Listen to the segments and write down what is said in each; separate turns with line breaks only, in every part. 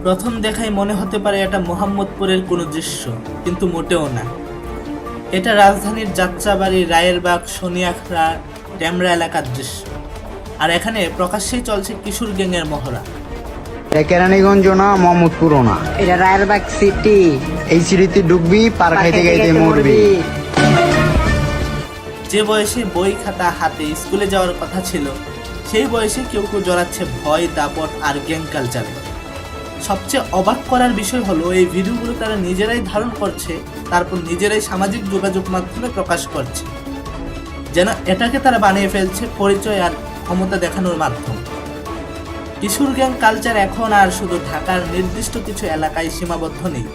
প্রথম দেখায় মনে হতে পারে এটা মোহাম্মদপুরের কোনো দৃশ্য, কিন্তু মোটেও না। এটা রাজধানীর যাত্রাবাড়ি, রায়েরবাগ, শনিয়াখড়া, ডেমরা এলাকার দৃশ্য। আর এখানে প্রকাশ্যেই চলছে কিশোর গ্যাংয়ের মহড়া।
এটা কেরানীগঞ্জ না, মোহাম্মদপুরও না,
এটা রায়েরবাগ সিটি।
এই সিঁড়িতে ঢুকবি, পার খাইতে খাইতে মরবি।
যে বয়সে বই খাতা হাতে স্কুলে যাওয়ার কথা ছিল, সেই বয়সে কেউ কেউ জড়াচ্ছে ভয়, দাপট আর গ্যাং কালচারে। সবচেয়ে অবাক করার বিষয় হলো এই ভিডিওগুলো তারা নিজেরাই ধারণ করছে, তারপর নিজেরাই সামাজিক যোগাযোগ মাধ্যমে প্রকাশ করছে, যেন এটাকে তারা বানিয়ে ফেলছে পরিচয় আর ক্ষমতা দেখানোর মাধ্যম। কিশোর গ্যাং কালচার এখন আর শুধু ঢাকার নির্দিষ্ট কিছু এলাকায় সীমাবদ্ধ নেই।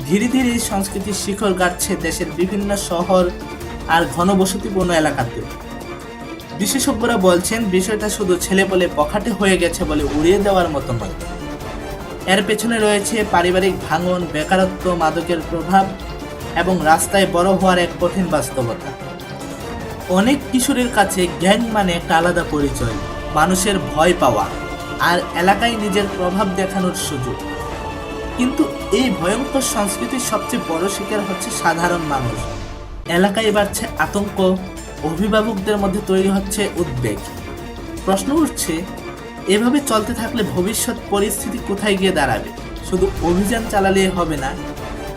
ধীরে ধীরে এই সংস্কৃতির শিখর গাড়ছে দেশের বিভিন্ন শহর আর ঘনবসতিপূর্ণ এলাকাতে। বিশেষজ্ঞরা বলছেন বিষয়টা শুধু ছেলেপেলে পখাটে হয়ে গেছে বলে উড়িয়ে দেওয়ার মতো নয়। এর পেছনে রয়েছে পারিবারিক ভাঙন, বেকারত্ব, মাদকের প্রভাব এবং রাস্তায় বড় হওয়ার এক কঠিন বাস্তবতা। অনেক কিশোরের কাছে গ্যাং মানে একটা আলাদা পরিচয়, মানুষের ভয় পাওয়া আর এলাকায় নিজের প্রভাব দেখানোর সুযোগ। কিন্তু এই ভয়ঙ্কর সংস্কৃতির সবচেয়ে বড় শিকার হচ্ছে সাধারণ মানুষ। এলাকায় বাড়ছে আতঙ্ক, অভিভাবকদের মধ্যে তৈরি হচ্ছে উদ্বেগ। প্রশ্ন উঠছে, এভাবে চলতে থাকলে ভবিষ্যৎ পরিস্থিতি কোথায় গিয়ে দাঁড়াবে? শুধু অভিযান চালালেই হবে না,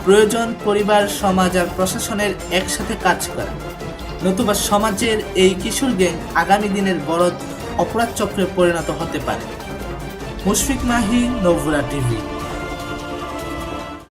প্রয়োজন পরিবার, সমাজ আর প্রশাসনের একসাথে কাজ করা। নতুবা সমাজের এই কিশোর গ্যাং আগামী দিনের বড় অপরাধ চক্রে পরিণত হতে পারে। মুশফিক মাহি, নবুরা টিভি।